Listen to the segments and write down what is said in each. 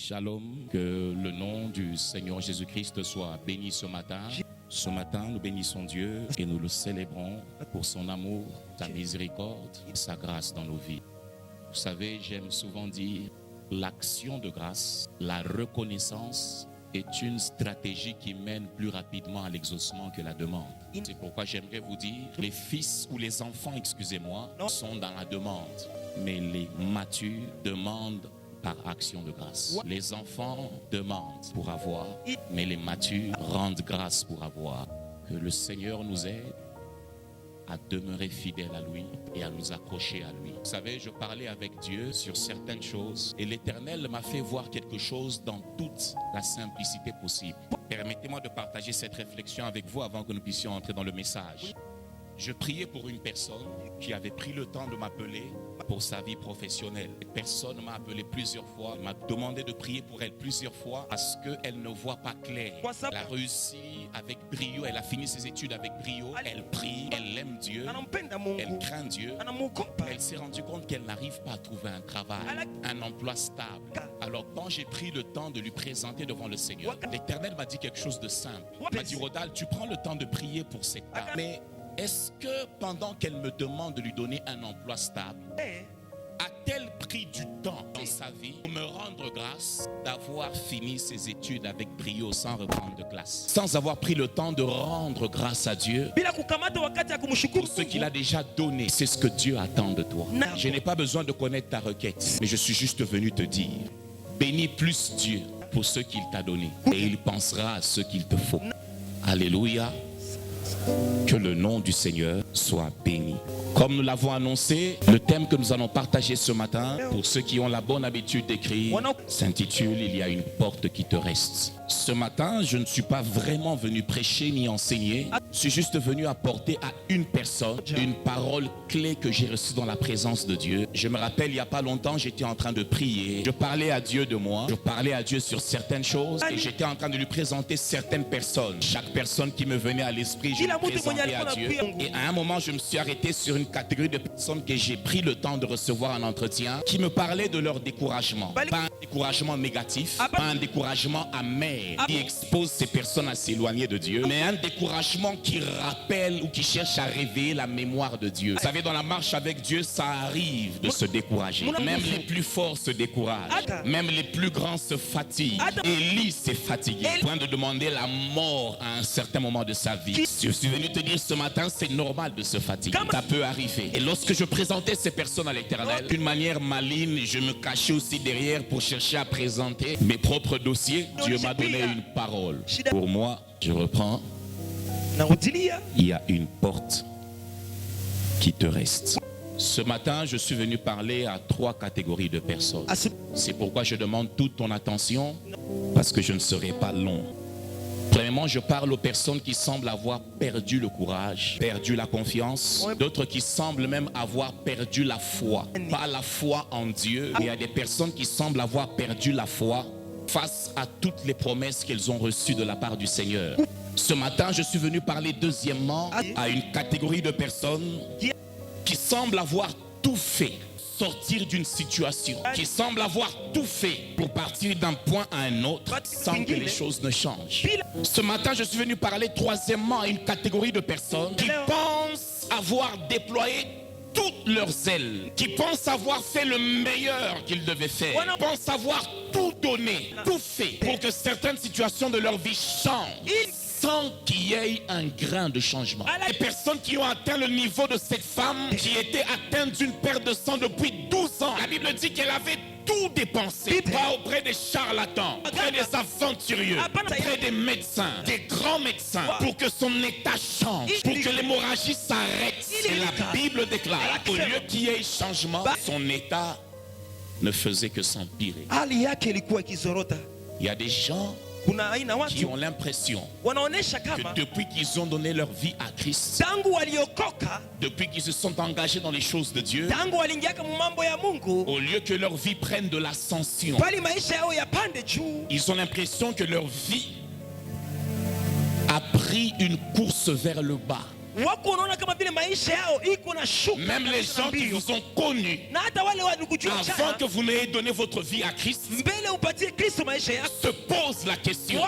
Shalom, que le nom du Seigneur Jésus-Christ soit béni ce matin. Ce matin, nous bénissons Dieu et nous le célébrons pour son amour, sa miséricorde et sa grâce dans nos vies. Vous savez, j'aime souvent dire l'action de grâce, la reconnaissance est une stratégie qui mène plus rapidement à l'exaucement que la demande. C'est pourquoi j'aimerais vous dire, les fils ou les enfants, excusez-moi, sont dans la demande, mais les matures demandent par action de grâce. Les enfants demandent pour avoir, mais les matures rendent grâce pour avoir. Que le Seigneur nous aide à demeurer fidèles à lui et à nous accrocher à lui. Vous savez, je parlais avec Dieu sur certaines choses et l'Éternel m'a fait voir quelque chose dans toute la simplicité possible. Permettez-moi de partager cette réflexion avec vous avant que nous puissions entrer dans le message. Je priais pour une personne qui avait pris le temps de m'appeler pour sa vie professionnelle. Personne m'a appelé plusieurs fois, m'a demandé de prier pour elle plusieurs fois parce qu'elle ne voit pas clair. Elle a réussi avec brio, elle a fini ses études avec brio, elle prie, elle aime Dieu, elle craint Dieu. Elle s'est rendue compte qu'elle n'arrive pas à trouver un travail, un emploi stable. Alors quand j'ai pris le temps de lui présenter devant le Seigneur, l'Éternel m'a dit quelque chose de simple. Il m'a dit, Rodal, tu prends le temps de prier pour cette dame. Mais est-ce que pendant qu'elle me demande de lui donner un emploi stable, a-t-elle pris du temps dans sa vie pour me rendre grâce d'avoir fini ses études avec brio sans reprendre de classe, sans avoir pris le temps de rendre grâce à Dieu pour ce qu'il a déjà donné? C'est ce que Dieu attend de toi. Je n'ai pas besoin de connaître ta requête, mais je suis juste venu te dire, bénis plus Dieu pour ce qu'il t'a donné et il pensera à ce qu'il te faut. Alléluia. Que le nom du Seigneur soit béni. Comme nous l'avons annoncé, le thème que nous allons partager ce matin, pour ceux qui ont la bonne habitude d'écrire, s'intitule « Il y a une porte qui te reste ». Ce matin, je ne suis pas vraiment venu prêcher ni enseigner. Je suis juste venu apporter à une personne une parole clé que j'ai reçue dans la présence de Dieu. Je me rappelle, il n'y a pas longtemps, j'étais en train de prier. Je parlais à Dieu de moi. Je parlais à Dieu sur certaines choses. Et j'étais en train de lui présenter certaines personnes. Chaque personne qui me venait à l'esprit, je lui présentais à Dieu. Et à un moment, je me suis arrêté sur une catégorie de personnes que j'ai pris le temps de recevoir en entretien, qui me parlaient de leur découragement. Pas un découragement négatif, pas un découragement amer qui expose ces personnes à s'éloigner de Dieu, mais un découragement qui rappelle ou qui cherche à réveiller la mémoire de Dieu. Vous savez, dans la marche avec Dieu, ça arrive de se décourager. Même les plus forts se découragent. Même les plus grands se fatiguent. Élie s'est fatigué, au point de demander la mort à un certain moment de sa vie. Je suis venu te dire ce matin, c'est normal de se fatiguer. Ça peut arriver. Et lorsque je présentais ces personnes à l'Éternel, d'une manière maligne, je me cachais aussi derrière pour chercher à présenter mes propres dossiers. Dieu m'a donné une parole. Pour moi, je reprends. Il y a une porte qui te reste. Ce matin, je suis venu parler à 3 catégories de personnes. C'est pourquoi je demande toute ton attention, parce que je ne serai pas long. Premièrement, je parle aux personnes qui semblent avoir perdu le courage, perdu la confiance. D'autres qui semblent même avoir perdu la foi. Pas la foi en Dieu, mais il y a des personnes qui semblent avoir perdu la foi face à toutes les promesses qu'elles ont reçues de la part du Seigneur. Ce matin, je suis venu parler deuxièmement à une catégorie de personnes qui semblent avoir tout fait, sortir d'une situation, qui semblent avoir tout fait pour partir d'un point à un autre sans que les choses ne changent. Ce matin, je suis venu parler troisièmement à une catégorie de personnes qui pensent avoir déployé toutes leurs ailes, qui pensent avoir fait le meilleur qu'ils devaient faire, qui pensent avoir tout donné, tout fait pour que certaines situations de leur vie changent sans qu'il y ait un grain de changement. Les personnes qui ont atteint le niveau de cette femme qui était atteinte d'une perte de sang depuis 12 ans. La Bible dit qu'elle avait tout dépensé, pas auprès des charlatans, auprès des aventurieux, auprès des médecins, des grands médecins, pour que son état change, pour que l'hémorragie s'arrête. Et la Bible déclare, au lieu qu'il y ait changement, son état ne faisait que s'empirer. Il y a des gens qui ont l'impression que depuis qu'ils ont donné leur vie à Christ, depuis qu'ils se sont engagés dans les choses de Dieu, au lieu que leur vie prenne de l'ascension, ils ont l'impression que leur vie a pris une course vers le bas. Wako unaona kama vile maisha yao iko na shuka. Même les gens qui vous ont connus Na hata wale walikujua avant que vous n'ayez donné votre vie à Christ mbele upatie Kristo maisha yako. se posent la question.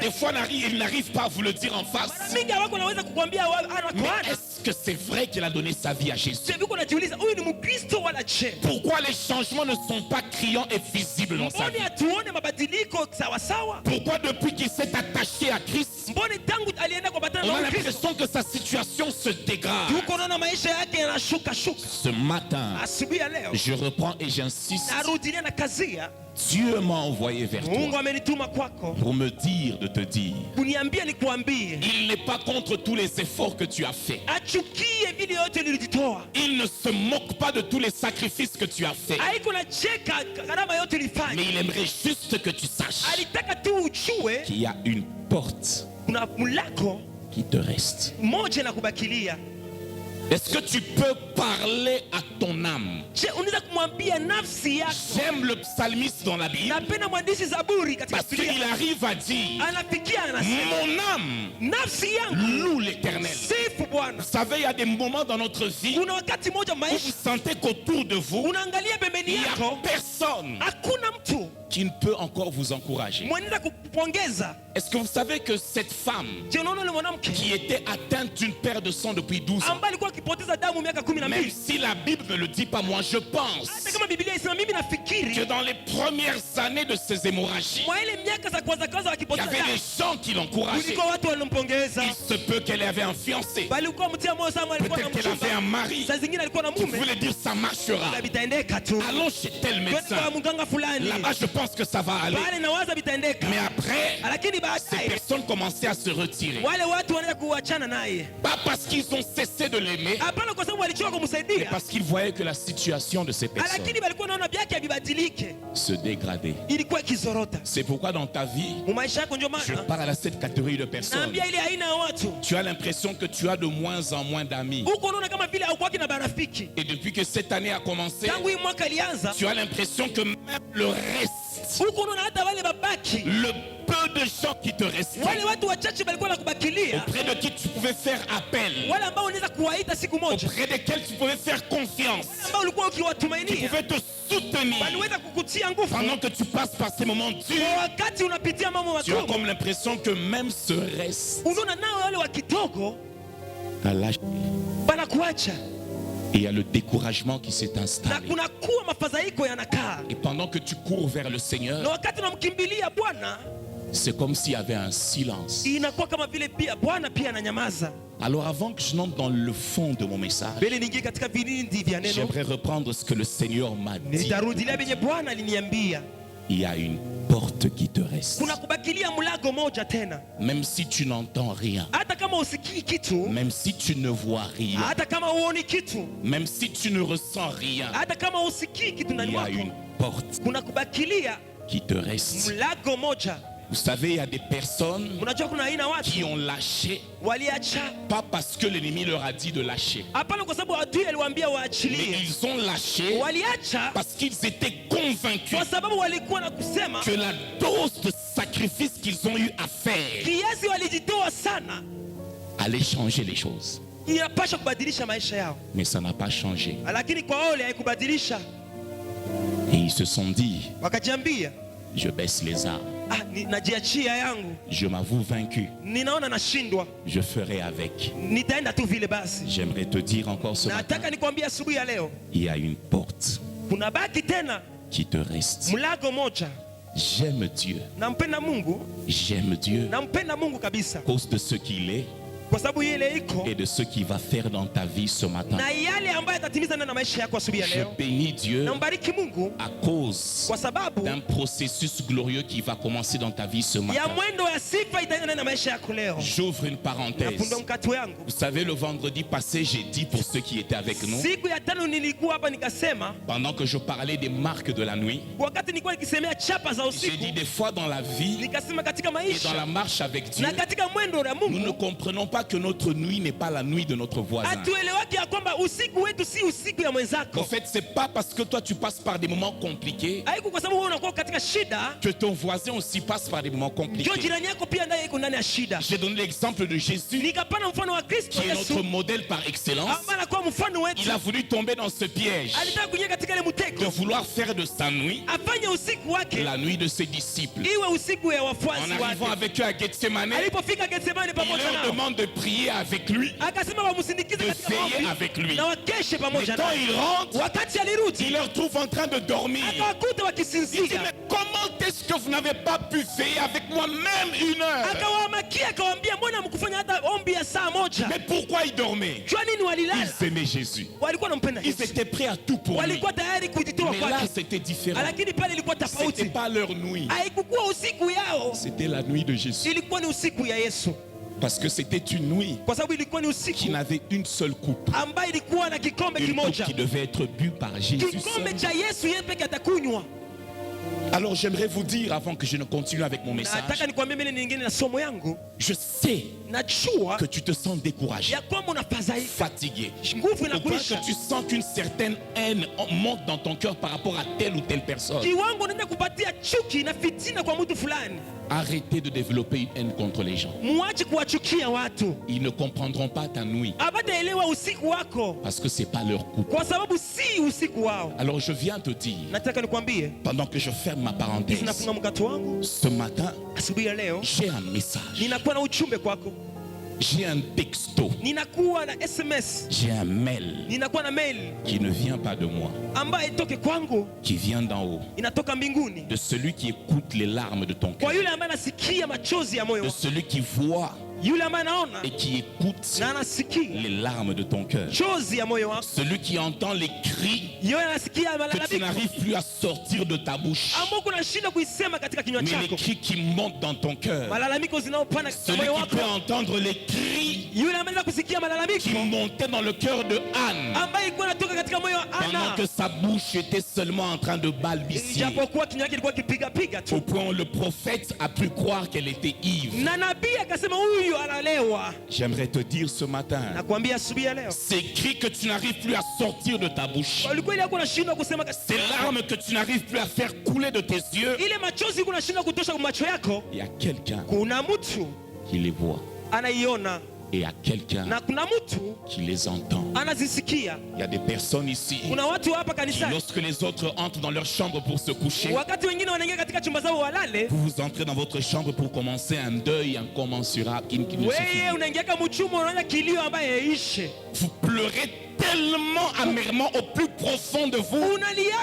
Des fois, ils n'arrivent pas à vous le dire en face. Mingi wako naweza kukwambia ana Mais kwa. est-ce que c'est vrai qu'il a donné sa vie à Jésus? Sasa uko unajiuliza huyu ni Mkristo wala je? Pourquoi les changements ne sont pas criants et visibles dans sa vie? Mbona atuone mabadiliko sawa sawa? Pourquoi depuis qu'il s'est attaché à Christ, Mbona tangu alienda kwa batana on a na Kristo? l'impression que sa situation se dégrade? Tuko naona maisha yake yanashuka shuka. Ce matin, Asubuhi ya leo je reprends et j'insiste. narudilia na kazia. Dieu m'a envoyé vers Mungu toi amenituma kwako pour me dire de te dire. kuniambia nikuambie. Il n'est pas contre tous les efforts que tu as faits. Achukie vile yote nilijitoa. Il ne se moque pas de tous les sacrifices que tu as faits. Haiko na cheka gharama yote Mais ulifanya. il aimerait juste que tu saches Alitaka tu ujue qu'il y a une porte kuna mlako qui te reste. moja na kubakilia. Est-ce que tu peux parler à ton âme? Je, unaweza kumwambia nafsi yako? J'aime le psalmiste dans la Bible Napenda mwandishi Zaburi katika parce qu'il Biblia. arrive à dire: Anafikia anasema, mon âme nafsi yangu loue l'Éternel. sifu Bwana. Vous savez, il y a des moments dans notre vie Kuna wakati moja où vous maisha sentez qu'autour de vous, unaangalia pembeni il n'y a yako personne hakuna mtu qui ne peut encore vous encourager. mwenenda kupongeza. Est-ce que vous savez que cette femme Je, unaona yule mwanamke qui était atteinte d'une perte de sang depuis 12 ans, ambaye alikuwa akipoteza damu miaka même 12. si la Bible ne le dit pas, moi je pense Hata kama Biblia inasema, mimi que nafikiri dans les premières années de ces hémorragies, mwa ile miaka za kwanza il kwanza y wakipoteza avait des damu gens qui l'encourageaient. kulikuwa watu walimpongeza. Il se peut qu'elle avait un fiancé, Bali ulikuwa mtia moyo sana, alikuwa na peut-être qu'elle avait un mchumba. mari Saa zingine alikuwa na qui mume. voulait dire ça marchera. Na vitaendeka tu. Allons chez tel Kwenda médecin. kwa mganga fulani. Là-bas, je pense que ça va aller. Pale nawaza vitaendeka. Mais après, Lakini ces baadaye personnes commençaient à se retirer. wale watu wanaenda kuachana naye. Pas parce qu'ils ont cessé de l'aimer, Hapana kwa sababu walichoka mais kumsaidia. parce qu'ils voyaient que la situation de ces personnes Lakini walikuwa naona vyake havibadilike. se dégradait. Ilikuwa ikizorota. C'est pourquoi dans ta vie, Mu maisha yako ndio je maana parle à cette catégorie de personnes. naambia ile aina ya watu. Tu as l'impression que tu as de moins en moins d'amis. Huko unaona kama vile haukuwaki na marafiki. Et depuis que cette année a commencé, Tangu hii mwaka ilianza, tu as l'impression que même le reste, huko unaona hata wale babaki, le peu de gens qui te restaient, wale watu wachache walikuwa nakubakilia, auprès de qui tu pouvais faire appel, wale ambao unaweza kuwaita siku moja, auprès desquels tu pouvais faire confiance, ambao ulikuwa qui ukiwatumainia, pouvaient te soutenir waliweza kukutia nguvu pendant que tu passes par ces moments kwa durs. wakati unapitia mambo Tu as magumu. comme l'impression que même ce reste Unaona nao wale wa kidogo a lâché. wanakuacha Et il y a le découragement qui s'est na installé. kunakuwa mafadhaiko yanakaa, Et pendant que tu cours vers le na Seigneur, wakati unamkimbilia Bwana c'est comme s'il y avait un silence. inakuwa kama vile pia Bwana pia ananyamaza. Alors avant que je n'entre dans le fond de mon message, Mbele niingie katika vilindi vya neno, j'aimerais reprendre ce que le Seigneur m'a dit. nitarudilia venye Bwana aliniambia. Il y a une porte qui te reste. Kuna kubakilia mlango moja tena, Même si tu n'entends rien, hata kama usikii kitu, même si tu ne vois rien, hata kama uoni kitu, même si tu ne ressens rien, hata kama usikii kitu il ndani y a une mwako, porte kuna kubakilia qui te reste. mlango moja. Vous savez, il y a des personnes Unajua kuna aina qui watu ont lâché, waliacha, pas parce que l'ennemi leur a dit de lâcher, hapana kwa sababu adui aliwaambia mais waachilie, ils ont lâché waliacha parce qu'ils étaient convaincus kwa sababu walikuwa na kusema que la dose de sacrifice qu'ils ont eu à faire kiasi walijitoa sana, allait changer les choses. inapasha kubadilisha maisha yao, Mais ça n'a pas changé. lakini kwa wale haikubadilisha. Et ils se sont dit, Wakajiambia, je baisse les armes, najiachia yangu, je m'avoue vaincu, ninaona nashindwa, je ferai avec. nitaenda tu vile basi. J'aimerais te dire encore ce matin, Nataka nikwambie asubuhi ya leo, il y a une porte kuna baki tena qui te reste. mlango moja. J'aime Dieu, Nampenda Mungu, j'aime Dieu nampenda Mungu kabisa, à cause de ce qu'il est kwa sababu yeye iko et de ce qu'il va faire dans ta vie ce matin. na yale ambayo atatimiza ndani ya maisha yako asubuhi ya Je leo. bénis Dieu Nambariki Mungu à cause kwa sababu d'un processus glorieux qui va commencer dans ta vie ce ya matin. mwendo ya sifa itaenda ndani ya maisha yako leo. J'ouvre une parenthèse. Nafungua mkate wangu. Vous savez, le vendredi passé, j'ai dit pour ceux qui étaient avec nous, Siku ya tano nilikuwa hapa nikasema, pendant que je parlais des marques de la nuit, wakati nilikuwa nikisemea chapa za j'ai dit usiku, des fois dans la vie nikasema katika et dans la maisha marche avec Dieu, na katika mwendo wa nous ne Mungu comprenons pas pas que notre nuit n'est pas la nuit de notre voisin. hatuelewaki ya kwamba usiku wetu si usiku ya En mwenzako. fait, c'est pas parce que toi tu passes par des moments compliqués Haiku kwa sababu wewe unakuwa katika shida que ton voisin aussi passe par des moments ndio compliqués. jirani yako pia naye iko ndani ya shida. J'ai donné l'exemple de Jésus, Nikapana mfano wa Kristo qui est Yesu notre modèle par excellence. ambaye anakuwa mfano wetu. Il a voulu tomber dans ce piège Alitaka kuingia katika ile de mtego, vouloir faire de sa nuit afanye usiku wake la nuit de ses disciples. iwe usiku ya En wafuasi arrivant wake. avec eux à Gethsemane, Alipofika Getsemani il pamoja leur nao, demande de prier avec lui, akasema wamsindikize de katika veiller maombi avec lui. na wakeshe Mais pamoja quand nao. il rentre, Wakati alirudi il leur trouve en train de dormir. akawakuta Il dit, wakisinzia, mais comment est-ce que vous n'avez pas pu veiller avec moi même une heure? akawamakia akawaambia, mbona mkufanya hata ombi ya saa moja? Mais pourquoi ils dormaient? Jua nini walilala? Ils aimaient Jésus. Walikuwa wanampenda Ils Yesu, étaient prêts à tout pour lui. walikuwa tayari kujitoa Mais là, kwake, c'était différent. lakini pale ilikuwa C'était tofauti. pas leur nuit. Haikukuwa usiku yao, C'était la nuit de Jésus. ilikuwa ni usiku ya Yesu, Parce que c'était une nuit kwa sababu ilikuwa ni qui usiku n'avait une seule coupe. ambayo ilikuwa na kikombe Une coupe kimoja, qui devait être bue par Jésus seul. kikombe cha Yesu yeye peke atakunywa. Alors j'aimerais vous dire, avant que je ne continue avec mon message, Nataka nikwambie mimi nyingine na somo yangu, je sais najua que tu te sens découragé, ya kwamba unafadhaika, fatigué, nguvu au point inakuisha, que tu sens qu'une certaine haine monte dans ton cœur par rapport à telle ou telle personne. kiwango unaenda kupatia chuki na fitina kwa mtu fulani. Arrêtez de développer une haine contre les gens. Muache kuwachukia watu, Ils ne comprendront pas ta nuit abataelewa usiku wako parce que c'est pas leur coupe. kwa sababu si usiku wao. Alors je viens te dire, Nataka nikwambie, pendant que je ferme ma hivi parenthèse, nafunga mkato wangu, ce matin, asubuhi ya leo j'ai un message, ninakuwa na uchumbe kwako, j'ai un texto, ninakuwa na SMS, j'ai un mail ninakuwa na mail qui ne vient pas de moi, ambayo itoke kwangu, qui vient d'en haut, inatoka mbinguni, de celui qui écoute les larmes de ton kwa cœur, yule ambaye anasikia machozi ya moyo de wako, celui qui voit yule ambaye anaona et qui écoute na anasikia les larmes de ton cœur, chozi ya moyo wako, celui qui entend les cris yeye anasikia que tu malalamiko n'arrives plus à sortir de ta bouche, ambao kunashinda kuisema katika kinywa mais les chako, cris qui montent dans ton cœur, malalamiko zinaopanda katika celui moyo qui wako, peut entendre les cris yule ambaye anaweza kusikia qui malalamiko montaient dans le cœur de Anne ambaye ilikuwa inatoka katika moyo wa pendant Ana, que sa bouche était seulement en train de balbutier, ijapokuwa kinywa chake kilikuwa kipiga piga au tu, point où le prophète a pu croire qu'elle était ivre. na nabii akasema huyu analewa. J'aimerais te dire ce matin, Nakwambia asubuhi ya leo, ces cris que tu n'arrives plus à sortir de ta bouche, ulikuwa ile yako unashindwa kusema, ces larmes que tu n'arrives plus à faire couler de tes yeux, ile machozi yako unashindwa kutosha kwa macho yako, il y a quelqu'un kuna mtu qui les voit anaiona et il y a quelqu'un na kuna mtu qui les entend. anazisikia. Il y a des personnes ici Kuna watu hapa qui, kanisani, lorsque les autres entrent dans leur chambre pour se coucher, wakati wengine wanaingia katika chumba zao walale, vous entrez dans votre chambre pour commencer un deuil incommensurable qui ne se wewe finit. unaingia kama mchumo, unaona kilio ambaye yaishe, Vous pleurez tellement amèrement au plus profond de vous unalia,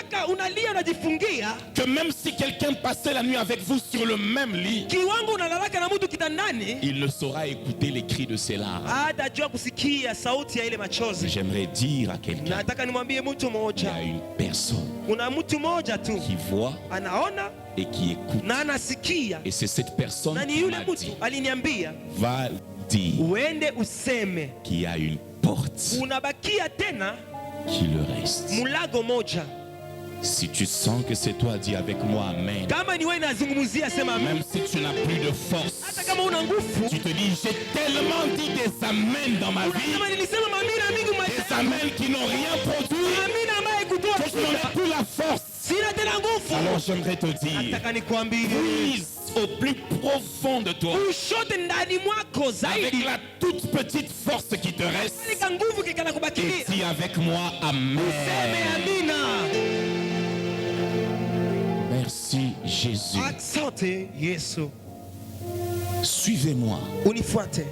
unajifungia que même si quelqu'un passait la nuit avec vous sur le même lit, kiwango, unalalaka na mtu kitandani, il ne saura écouter les cris de ses larmes. hatajua kusikia sauti ya ile machozi. J'aimerais dire à quelqu'un, Nataka nimwambie mtu il y mmoja, a une personne kuna mtu mmoja tu qui voit anaona et qui écoute. na anasikia, Et c'est cette personne na ni qui yule m'a mtu dit, aliniambia va dire uende useme, qu'il y a une porte unabakia tena qui le reste. mulago moja. Si tu sens que c'est toi, dis avec moi Amen. Kama ni wewe nazungumzia, sema amen. Même si tu n'as plus de force, Hata kama una nguvu, tu te dis, j'ai tellement dit des Amen dans ma vie, unasema nilisema mamina mingi des maisha, Amen qui n'ont rien produit, amina ambaye kutoa que je n'en ai plus la force. sina tena nguvu. Alors j'aimerais te dire, Nataka nikwambie, puise au plus profond de toi, ushote ndani mwako avec zaidi, la toute petite force qui te reste, nika nguvu kikana et kubakilia, dis avec moi seme Amen. amina. Merci Jésus. Asante Yesu, Suivez-moi. unifuate.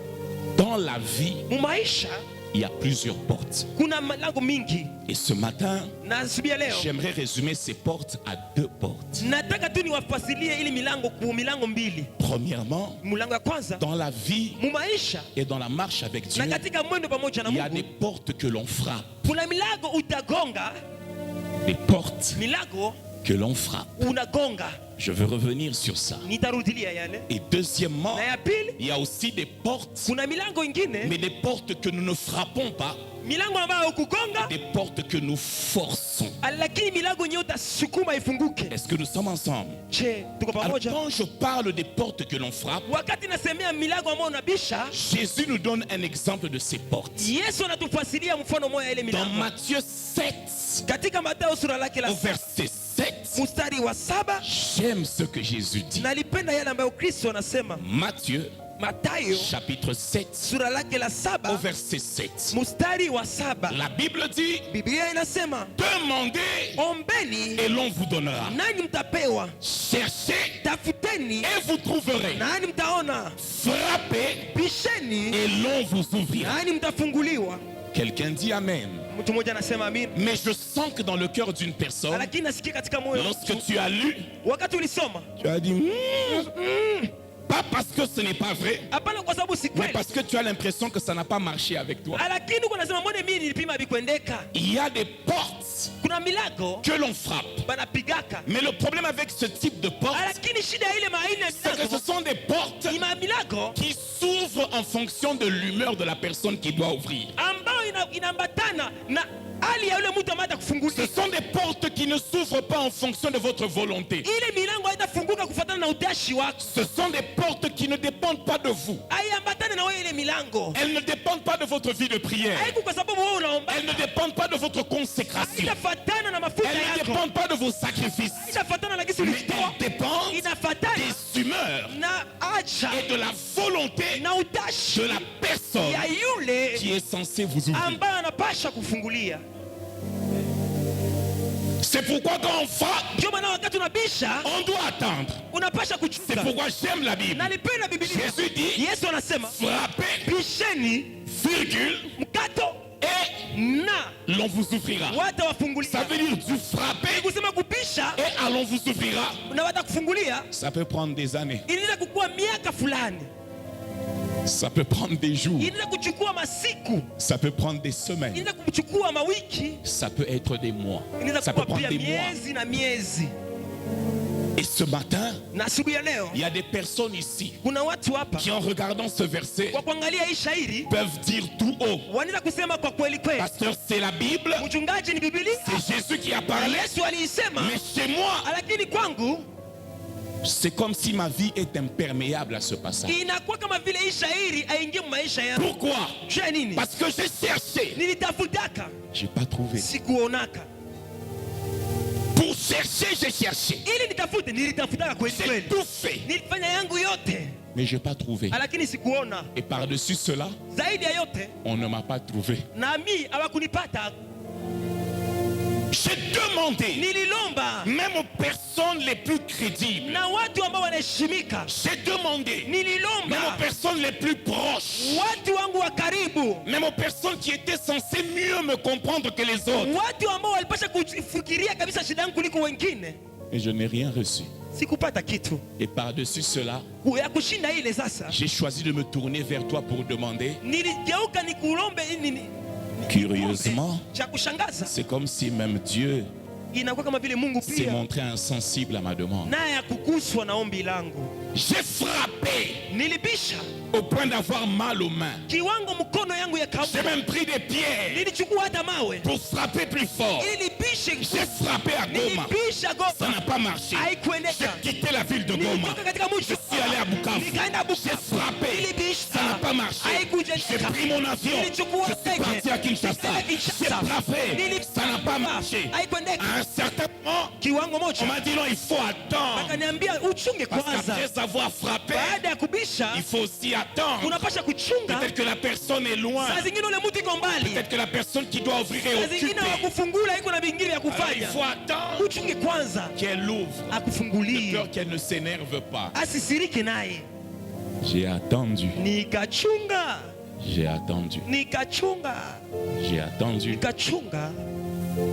Dans la vie, Mumaisha il y a plusieurs portes. kuna malango mingi, Et ce matin, na asubuhi ya leo j'aimerais résumer ces portes à deux portes. nataka tu niwafasilie ili milango mbili. Premièrement, Mlango ya kwanza, dans la vie mumaisha et dans la marche avec Dieu, na katika mwendo pamoja na il y a des Mungu, portes que l'on frappe, kuna milango utagonga, des portes milango que l'on frappe. unagonga. Je veux revenir sur ça. Nitarudilia yale. Et deuxièmement, Na ya pili, il y a aussi des portes, kuna milango ingine, mais des portes que nous ne frappons pas, milango ambayo ukugonga, des portes que nous forçons. lakini milango yenyewe utasukuma ifunguke. Est-ce que nous sommes ensemble? Je, tuko Alors, pamoja? quand je parle des portes que l'on frappe, Wakati nasemea milango ambayo unabisha, Jésus nous donne un exemple de ces portes. Yesu anatufasiria mfano moja ile Dans milango. Matthieu 7, Katika Mathayo sura lake la au verset 7, mstari wa 7, j'aime ce que Jésus dit. nalipenda yale ambayo Kristo anasema. Matthieu, Mathayo chapitre 7, sura lake la au 7 verset 7. mstari wa 7, La Bible dit, Biblia inasema, demandez ombeni et l'on vous donnera. nanyi mtapewa, Cherchez tafuteni et vous trouverez. nanyi mtaona, Frappez bisheni et l'on vous ouvrira. nanyi mtafunguliwa. Quelqu'un dit Amen. Mtu mmoja anasema amin. Mais je sens que dans le cœur d'une personne, Lakini nasikia katika moyo, lorsque tu as lu, wakati ulisoma, tu as dit pas parce que ce n'est pas vrai, hapana kwa sababu si mais kweli, parce que tu as l'impression que ça n'a pas marché avec toi. lakini uko nasema mbona mimi nilipima bikwendeka. Il y a des portes Kuna milango que l'on frappe. banapigaka, Mais le problème avec ce type de porte, lakini shida ya ile maaina ya c'est que ce milango sont des portes ni milango qui s'ouvrent en fonction de l'humeur de la personne qui doit ouvrir. ambayo inaambatana na hali ya yule mtu ambaye Ce atakufungulia. sont des portes qui ne s'ouvrent pas en fonction de votre volonté. Ile milango haitafunguka kufuatana na utashi wako, Ce sont des portes qui ne dépendent pas de vous. haiambatane na wewe. Ile milango Elles ne dépendent pas de votre vie de prière. haiku kwa sababu wewe unaomba, Elles ne dépendent pas de votre consécration. haitafatana na mafuta Elles ne yako, dépendent pas de vos sacrifices. haitafatana na gisi Mais ulijitoa, elles dépendent inafatana des humeurs na acha et de la volonté na utashi de la personne ya yule qui est censée vous ouvrir. ambaye anapasha kufungulia. C'est pourquoi quand on frappe, Ndio maana wakati unabisha on doit attendre. unapasha C'est kuchunga. pourquoi j'aime la Bible. Nalipenda Biblia. Jésus dit, Yesu anasema frappez, bisheni virgule, mkato et na l'on vous ouvrira. wata wafungulia. Ça veut dire du frapper Kusema kubisha et allons vous ouvrira. na wata kufungulia Ça peut prendre des années. inaweza kukua miaka fulani, Ça peut prendre des jours. inaweza kuchukua masiku, Ça peut prendre des semaines. inaweza kuchukua mawiki, Ça peut être des mois. inaweza Ça peut kuwa prendre pia des mois. miezi na miezi. Et ce matin, Na siku ya leo il y a des personnes ici kuna watu hapa qui, en regardant ce verset, kwa kuangalia hii shairi peuvent dire tout haut, wanaweza kusema kwa kweli kweli, pasteur, c'est la Bible, mchungaji, ni Biblia c'est Jésus qui a na parlé, Yesu aliisema, mais chez moi, lakini kwangu c'est comme si ma vie est imperméable à ce passage. inakuwa kama vile hii shairi aingie maisha yangu. Pourquoi? Jua nini? Parce que j'ai cherché, Nilitafutaka j'ai pas trouvé. sikuonaka, Pour chercher, j'ai cherché. ili nitafute nilitafutaka kweli J'ai kweli, tout fait, nilifanya yangu yote, mais j'ai pas trouvé. lakini sikuona. Et par-dessus cela, Zaidi ya yote on ne m'a pas trouvé. nami hawakunipata. J'ai demandé, Nililomba même aux personnes les plus crédibles. na watu ambao wanaheshimika, J'ai demandé, même nililomba aux personnes les plus proches, watu wangu wa karibu, même aux personnes qui étaient censées mieux me comprendre que les autres. watu ambao walipasha kufikiria kabisa shida yangu kuliko wengine. Et je n'ai rien reçu. Sikupata kitu Et par-dessus cela, ya kushinda ile. Sasa j'ai choisi de me tourner vers toi pour demander. niligeuka nikulombe Curieusement, cha kushangaza, c'est comme si même Dieu inakuwa kama vile Mungu s'est pia montré insensible à ma demande. naye akuguswa na ombi langu. J'ai frappé Nilibisha au point d'avoir mal aux mains. kiwango mkono yangu ya J'ai kauka, même pris des pierres nilichukua hata mawe pour frapper plus fort. ili nibishe. J'ai frappé à Goma. Nilibisha Ça Goma, n'a pas marché. haikuendeka. J'ai quitté la ville de Goma. Nilitoka katika mji, Je suis allé à Bukavu. nikaenda J'ai Bukavu, frappé. nilibisha, Ça n'a pas marché. J'ai haikujendeka. pris mon avion. Nilichukua Je suis parti à Kinshasa. J'ai frappé. Ça n'a pas marché. haikuendeka. À un certain moment, Kiwango on moja m'a dit non, il faut attendre. akaniambia uchunge Parce kwanza, qu'après avoir frappé, baada ya kubisha il faut aussi attendre. unapasha kuchunga. Peut-être que la personne est loin. Saa zingine ule mtu iko mbali, Peut-être que la personne qui doit ouvrir est saa zingine occupée. wakufungula iko na vingine vya Alors, il kufanya. faut attendre Uchunge kwanza qu'elle ouvre. De akufungulie, peur qu'elle ne s'énerve pas. asisirike naye. J'ai attendu. Nikachunga, J'ai attendu. nikachunga, J'ai attendu. nikachunga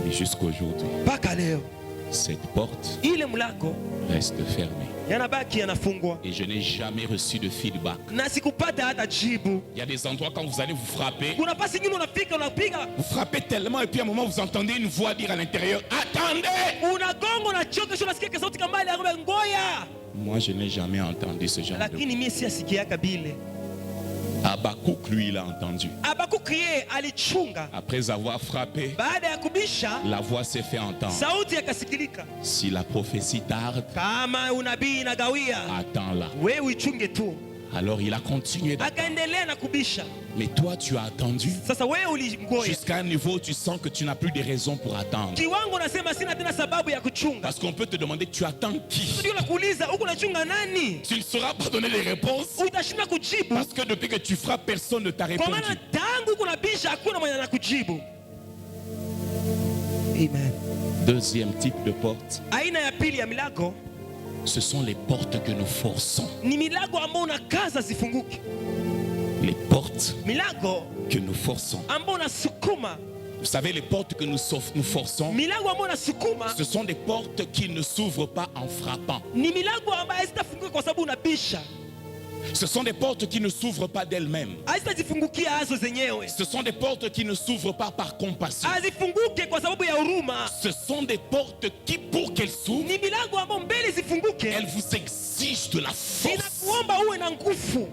Et jusqu'aujourd'hui, mpaka leo cette porte ile mlango reste fermée. yanabaki yanafungwa, Et je n'ai jamais reçu de feedback. na sikupata hata jibu. Il y a des endroits quand vous allez vous frapper, Kuna pasi nyingine unafika unapiga, vous frappez tellement et puis à un moment vous entendez une voix dire à l'intérieur, attendez! unagonga, unachoka, kisha unasikia sauti kama ile ya ngoya. Moi je n'ai jamais entendu ce genre de... Lakini mimi si asikiaka bile. Habakkuk lui il a entendu. Habakuki yeye alichunga. Après avoir frappé, Baada ya kubisha, la voix s'est fait entendre. sauti yakasikilika. Si la prophétie tarde, Kama unabii inagawia, attends-la. wewe uichunge tu. Alors il a continué. Akaendelea na kubisha. Mais toi tu as attendu. Sasa wewe ulingoya. Jusqu'à un niveau où tu sens que tu n'as plus de raison pour attendre. Kiwango nasema sina tena sababu ya kuchunga. Parce qu'on peut te demander, tu attends qui? Ndio nakuuliza, huko unachunga nani? Tu ne sauras pas donner les réponses. Utashinda kujibu. Parce que depuis que tu frappes, personne ne t'a Kwa répondu. maana tangu kuna bisha hakuna mwenye anakujibu. Amen. Deuxième type de porte, Aina ya pili ya milango ce sont les portes que nous forçons. ni milango ambayo unakaza zifunguke. Les portes Milango que nous forçons. ambayo unasukuma. Vous savez, les portes que nous forçons, Milango ambayo unasukuma ce sont des portes qui ne s'ouvrent pas en frappant. ni milango ambayo hazitafunguka kwa sababu unabisha. Ce sont des portes qui ne s'ouvrent pas d'elles-mêmes. Hazitajifungukia hazo zenyewe. Ce sont des portes qui ne s'ouvrent pas par compassion. Hazifunguke kwa sababu ya huruma. Ce sont des portes qui, pour qu'elles s'ouvrent, Ni milango ambayo mbele zifunguke elles vous exigent de la force. inakuomba uwe na nguvu.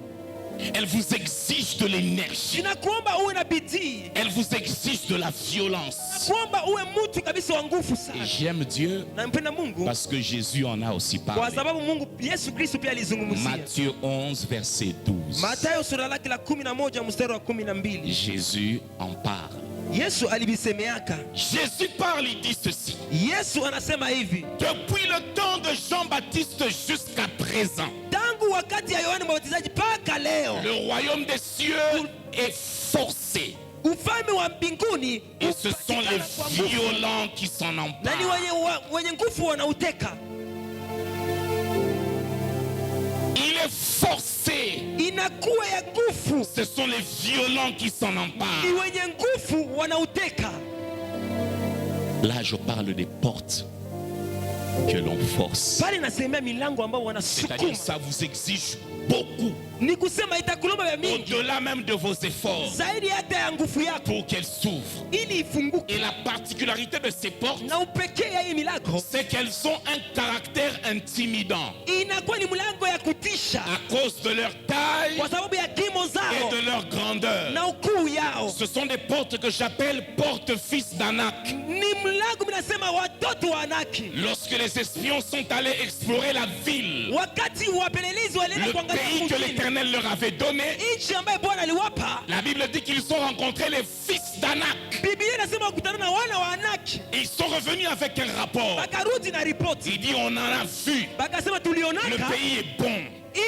Elles vous exigent de l'énergie. Inakuomba uwe na bidii. Elles vous exigent de la violence. Kuomba uwe mtu kabisa wa nguvu Et sana. j'aime Dieu Nampenda Mungu parce que Jésus en a aussi kwa parlé. sababu Mungu Yesu Kristo pia alizungumzia. Matthieu 11, verset 12. Mathayo sura lake la 11 mstari wa 12. Jésus en parle. Yesu alibisemeaka. Jésus parle, il dit ceci. Yesu anasema hivi, Depuis le temps de Jean-Baptiste jusqu'à présent, tangu wakati ya Yohana Mbatizaji mpaka leo, le royaume des cieux est forcé. ufalme wa mbinguni Et ce sont upatikana kwa les nguvu. violents qui s'en Na ni emparent. wenye nguvu wanauteka. Il est forcé. Inakuwa ya nguvu, Ce sont les violents qui s'en ni emparent. wenye nguvu wanauteka. Là, je parle des portes que l'on force. Pale nasemea milango ambao C'est-à-dire wanasukuma. ça vous exige beaucoup, Ni kusema itakulomba vya mingi au-delà même de vos efforts, zaidi hata ya nguvu yako pour qu'elles s'ouvrent. ili ifunguke. Et la particularité de ces portes, Na upekee ya hii milango c'est qu'elles ont un caractère intimidant inakuwa ni mlango ya kutisha à cause de leur taille kwa sababu ya kimo et zao de leur grandeur. na ukuu yao. Ce sont des portes que j'appelle portes fils d'Anak. Ni mlango minasema watoto wa Anaki. Lorsque les espions sont allés explorer la ville, Wakati wapelelezi walienda le kuangalia pays que mjini, l'Éternel leur avait donné, nchi ambayo Bwana aliwapa, la Bible dit qu'ils ont rencontré les fils d'Anak. Biblia inasema wakutana na wana wa Anaki. Et ils sont revenus avec un rapport. Bakarudi na ripoti, Il dit on en a vu. bakasema Le tulionaka pays est bon.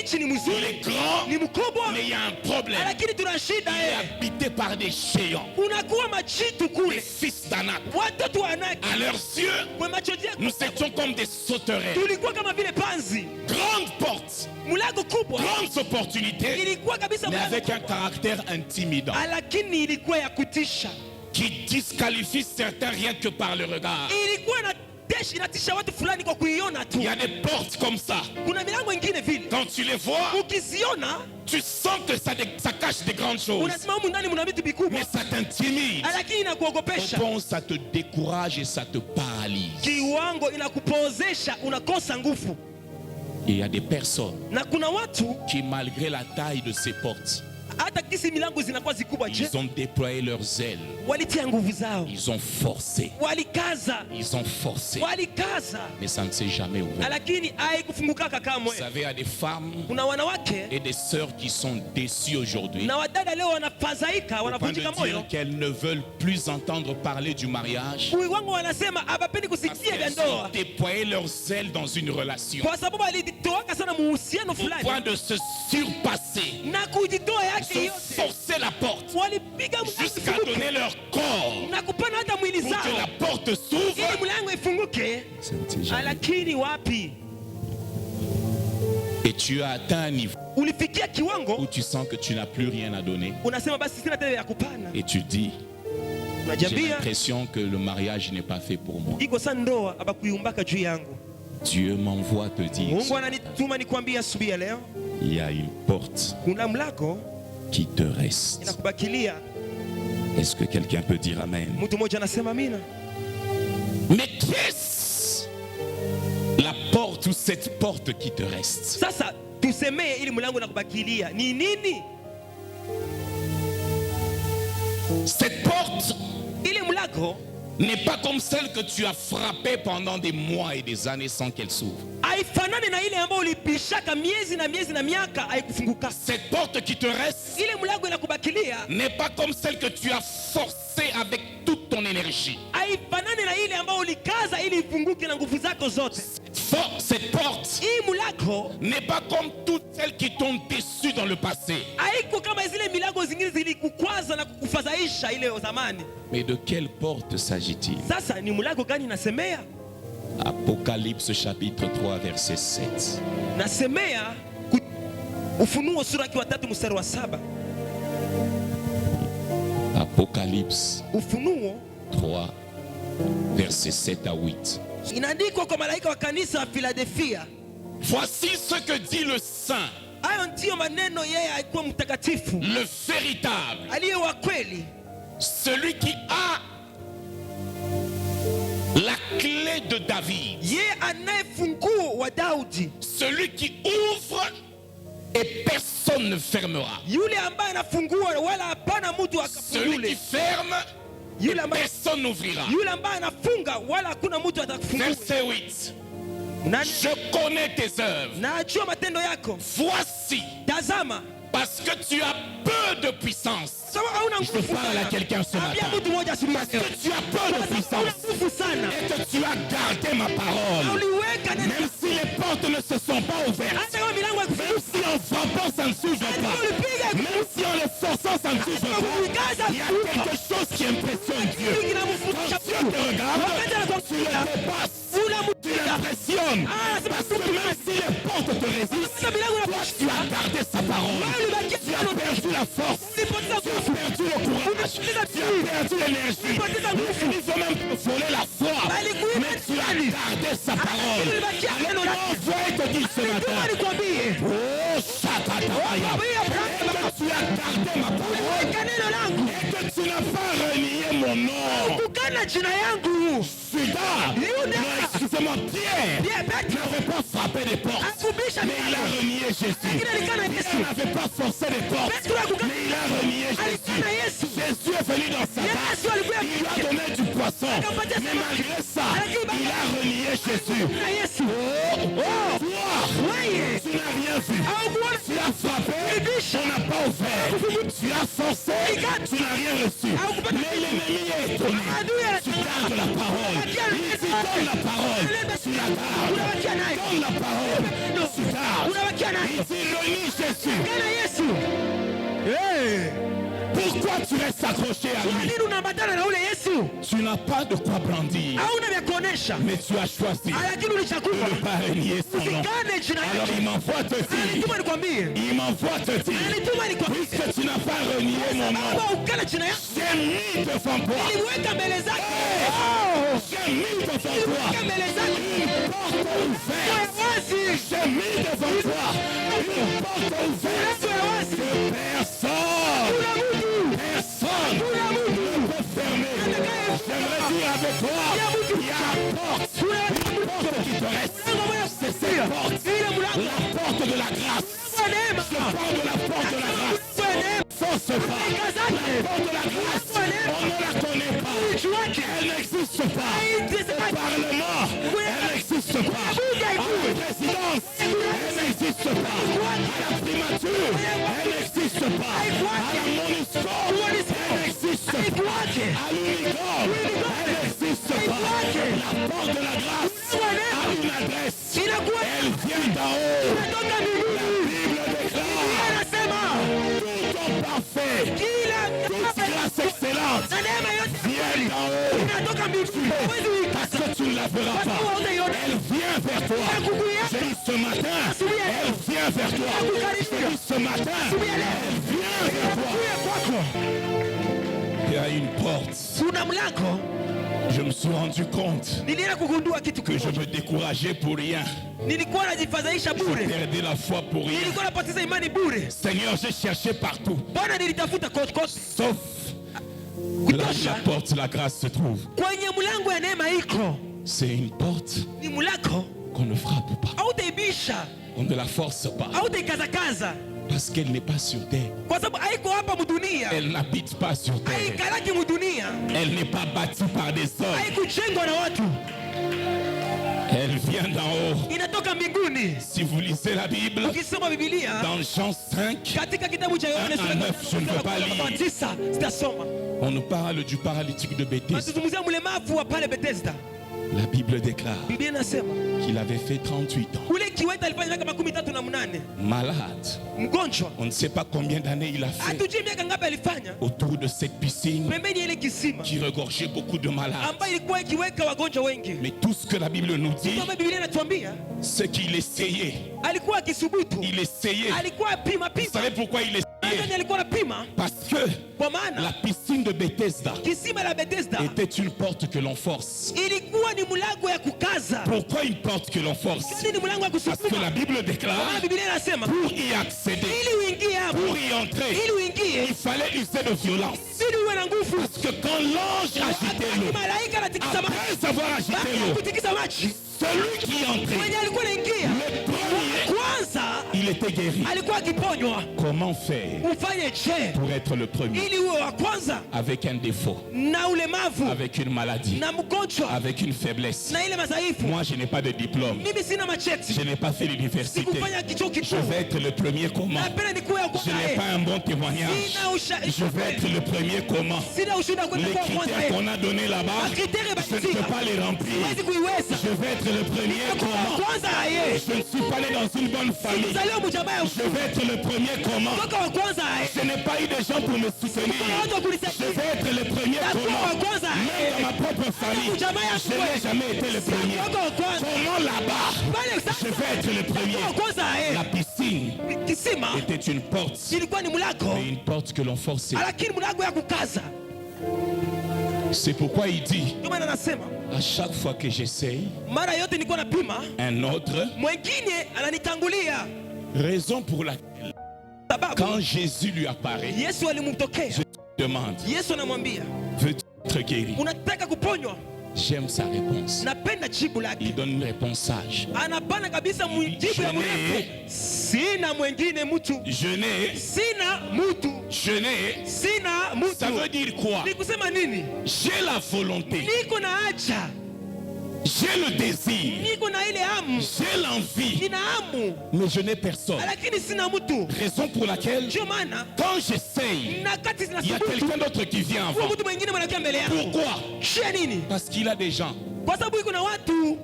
nchi ni Il est mzuri, grand. ni mkubwa, Mais il y a un problème. lakini tuna shida. Il est habité par des géants. Kunakuwa machitu Les kule, fils d'Anak. watoto wa Anaki À leurs yeux, kwa macho yetu nous étions comme des sauterelles. tulikuwa kama vile panzi. Grande porte, Mlango kubwa grandes opportunités, ilikuwa kabisa mais mlango avec un caractère intimidant lakini ilikuwa ya kutisha. qui disqualifie certains rien que par le regard. Ilikuwa inatisha watu fulani kwa kuiona tu. Il y a des portes comme ça. Kuna milango ingine vile Quand tu les vois, ukiziona tu sens que ça cache des grandes choses. unasema humu ndani mna vitu vikubwa, Mais ça t'intimide. lakini Au inakuogopesha. point, ça te décourage et ça te paralyse. Kiwango inakupozesha, unakosa nguvu. Et il y a des personnes Na kuna watu qui, malgré la taille de ces portes, hata kisi milango zinakuwa zikubwa, je, ils ont déployé leurs ailes. walitia nguvu zao, Ils ont forcé. walikaza, Ils ont forcé. walikaza, Mais ça ne s'est jamais ouvert. lakini haikufungukaka Vous kamwe. savez, il y a des femmes Kuna wanawake et des sœurs qui sont déçues aujourd'hui. na wadada leo wanafadhaika, Au point de wanavunjika moyo. dire qu'elles ne veulent plus entendre parler du mariage. Wangu wanasema hawapendi Parce kusikia vya qu'elles ont ndoa déployé leurs ailes dans une relation. kwa sababu alijitoaka sana muhusiano Au fulani point de se surpasser. na kujitoa Ils yake ont yote, forcé la porte walipiga mlango jusqu'à ifunguke donner leur corps na kupana hata mwili pour que la zao porte s'ouvre. ili mlango ifunguke, lakini wapi? Et tu as atteint un niveau Ulifikia kiwango où tu sens que tu n'as plus rien à donner. unasema basi sina tena ya kupana, Et tu dis, j'ai unajambia l'impression que le mariage n'est pas fait pour moi. iko sana ndoa abakuiumbaka juu yangu. Dieu m'envoie te dire, Mungu ananituma nikwambie asubuhi ya leo, il y a une porte kuna mlango qui te reste. inakubakilia. Est-ce que quelqu'un peut dire amen? Mtu mmoja anasema amina. Mais qu'est-ce la porte ou cette porte qui te reste? Sasa tusemee ili mlango unakubakilia ni nini? Cette porte Ili mlango n'est pas comme celle que tu as frappée pendant des mois et des années sans qu'elle s'ouvre. haifanani na ile ambayo ulipishaka miezi na miezi na miaka haikufunguka. Cette porte qui te reste Ile mlango inakubakilia n'est pas comme celle que tu as forcée avec toute ton énergie. haifanani na ile ambayo ulikaza ili ifunguke na nguvu zako zote. Cette porte Hii mlango n'est pas comme toutes celles qui t'ont déçu dans le passé. haiko kama zile milango zingine zilikukwaza na kukufadhaisha ile zamani. Mais de quelle porte s'agit-il? Sasa ni mlango gani nasemea? Apocalypse chapitre 3 verset 7. Nasemea Ufunuo sura ya 3 mstari wa 7. Apocalypse Ufunuo 3 verset 7 à 8. inaandikwa kwa malaika wa kanisa wa Philadelphia. Voici ce que dit le saint, Hayo ndiyo maneno yeye alikuwa mtakatifu, le véritable, aliye wa kweli, celui qui a la clé de David, yeye anaye funguo wa Daudi, celui qui ouvre et personne ne fermera, yule ambaye anafungua wala hapana mtu celui qui akafungule, ferme et yule ambaye personne n'ouvrira. yule ambaye anafunga wala hakuna mtu atakufungua. Verset 8. Nani? Je connais tes œuvres. Najua matendo yako. Voici, Tazama, parce que tu as peu de puissance. sawa hauna Je nguvu parle à sana. quelqu'un ce Ambia matin. mtu mmoja asubuhi Parce leo. que tu as peu de Hauna puissance nguvu sana. et que tu as gardé ma parole. Uliweka neno. Même si les portes ne se sont pas ouvertes, Hata kama milango même haikufunguka. si en frappant ça ne s'ouvre pas, Ulipiga même si en les forçant ça ne s'ouvre pas, il y a quelque chose qui impressionne Dieu. Quand Dieu te regarde, tu le dépasses, tu l'impressionnes. Parce que même si les portes te résistent, toi tu as gardé sa parole. Tu as perdu la force, tu as perdu le courage, tu as perdu l'énergie. Ils ont même volé la foi, mais tu as gardé sa parole. Alors l'envoi te dit ce matin, oh Shakatabaya, et que tu as gardé ma parole, et que tu n'as pas renié mon nom. Tukana jina yangu. Judas, Judas. non, excusez-moi, Pierre n'avait pas frappé des portes, Akubisha mais il a renié Jésus. Pierre n'avait pas forcé les portes, mais il a renié Jésus. Jésus est venu dans sa barque, il lui a donné du poisson, mais malgré ça, il a renié Jésus. Oh, toi, tu n'as rien vu, tu as frappé, on n'a pas ouvert, tu as forcé, tu n'as rien reçu, mais l'ennemi est étonné. Tu gardes la parole, il dit donne la parole, tu la gardes, donne la parole, tu gardes, il dit renie Jésus. Pourquoi tu restes accroché à lui? Tu n'as pas de quoi brandir, mais tu as choisi de ne pas renier son nom. Alors il m'envoie te dire, il m'envoie te dire, puisque tu n'as pas renié mon nom, j'ai mis devant toi, j'ai mis devant toi une porte ouverte, j'ai mis devant toi une porte ouverte que personne ne peut fermer. J'aimerais dire avec toi, il y a une porte qui te reste, c'est cette porte, la porte de la grâce. Je parle de la porte de la grâce. Force pas. La porte de la grâce, on ne la connaît pas. Elle n'existe pas. Au Parlement, elle n'existe pas. À la présidence, elle n'existe pas. À la primature, elle n'existe pas. À la MONUSCO, elle n'existe pas. À l'UNICOM, elle n'existe pas. La porte de la grâce a une adresse. Elle vient d'en haut. La Bible déclare tout ton parfait, toute grâce excellente vient d'en haut. Parce que tu ne la verras pas. Elle vient vers toi. Je dis ce matin, elle vient vers toi. Je dis ce matin, elle vient vers toi. Il y a une porte porte, kuna mlango je me suis rendu compte nilienda kugundua kitu que je kimoja. me décourageais pour rien. Nilikuwa najifadhaisha Je bure, perdais la foi pour rien. nilikuwa napoteza imani bure. Seigneur, j'ai cherché partout, Bwana, nilitafuta kote kote, sauf là où la kutosha porte de la grâce se trouve. kwenye mlango ya neema iko. C'est une porte Ni mlango qu'on ne frappe pas, hautaibisha, on ne la force pas, hautaikazakaza, parce qu'elle n'est pas sur terre. kwa sababu haiko hapa mudunia, Elle n'habite pas sur terre. haikalaki mudunia, Elle n'est pas bâtie par des hommes. haikujengwa na watu, Elle vient d'en haut. inatoka mbinguni. Si vous lisez la Bible, Ukisoma Biblia dans Jean 5, katika kitabu cha Yohana Un à neuf, je ne veux pas lire. 9, sitasoma. on nous parle du paralytique de Bethesda. Natuzungumzia mlemavu wa pale Bethesda. La Bible déclare Biblia inasema qu'il avait fait 38 ans. ule kiwete alifanya miaka 38, Malade. mgonjwa. On ne sait pas combien d'années il a fait Hatujui miaka ngapi alifanya autour de cette piscine pembeni ya ile kisima qui regorgeait beaucoup de malades. ambayo ilikuwa ikiweka wagonjwa wengi. Mais tout ce que la Bible nous dit, Ndio Biblia inatuambia c'est qu'il essayait. alikuwa akisubutu, Il essayait. alikuwa apima Vous savez pourquoi il Nani essayait? alikuwa anapima? Parce que Kwa maana la piscine de Bethesda kisima la Bethesda était une porte que l'on force. ilikuwa ni mlango ya kukaza. Pourquoi une porte que l'on force? Kwani ni mlango wa Parce que kusukuma? la Bible Kwa déclare, maana Biblia inasema pour y accéder, ili uingie hapo, pour y entrer, ili uingie il fallait user de violence. ili uwe na nguvu. Parce que quand l'ange agitait l'eau, Malaika anatikisa maji, après avoir agité baada ya l'eau, kutikisa maji, celui qui entrait, mwenye alikuwa anaingia le premier, kwanza il était guéri. alikuwa akiponywa. Comment faire Ufanye je pour être le premier? ili uwe wa kwanza Avec un défaut, na ulemavu avec une maladie, na mgonjwa avec une faiblesse. na ile madhaifu. Moi, je n'ai pas de diplôme. Mimi sina Je macheti, n'ai pas fait l'université. sikufanya kichuo Je kikuu, vais être le premier comment? napenda nikuwe wa Je n'ai kwanza. pas un bon témoignage. Je vais être le premier comment? Sina ushuhuda kwenda Les kwa kwanza. critères qu'on a donnés là-bas, Makriteri je ne balisika peux pas les remplir. siwezi kuiweza. Je vais être le premier Kwa comment? kwanza aye, Je ne suis pas né dans une bonne famille. mzaliwa mjamaa ya Je vais être le premier comment? kutoka wa kwanza aye. Je n'ai pas eu de gens pour me soutenir. Kuna watu wa Je kunisaidia. vais être le premier Takuwa wa comment? kwanza Même aye. dans ma propre famille, Mjamaa ya je n'ai jamais été le premier. Kutoka wa kwanza. Comment là-bas, Pale je sasa vais être le premier? wa kwanza La aye. piscine Kisima était une porte, ilikuwa ni mlango, mais une porte que l'on forçait. lakini mlango ya kukaza. C'est pourquoi il dit, Ndio maana anasema à chaque fois que j'essaye, mara yote nilikuwa napima, un autre, mwingine ananitangulia. raison pour laquelle, Sababu quand Jésus lui apparaît, Yesu alimtokea, je te demande, Yesu anamwambia veux-tu être guéri? unataka kuponywa? J'aime sa réponse. Napenda jibu Il lake, donne une réponse sage. anapana kabisa jibu ya mrefu. Sina mwingine mtu, Je n'ai, sina mtu, je n'ai, sina ça veut mtu. dire quoi? Ni kusema nini? J'ai la volonté, Niko na haja, j'ai le désir, niko na ile hamu, j'ai l'envie, nina hamu, mais je n'ai personne. lakini sina mtu. Raison pour laquelle, Ndio maana quand j'essaye, na kati il y a zinasubutu quelqu'un d'autre qui vient huo avant. mtu mwingine mwanakia mbele yako. Pourquoi? Shia nini? Parce qu'il a des gens. Kwa sababu iko na watu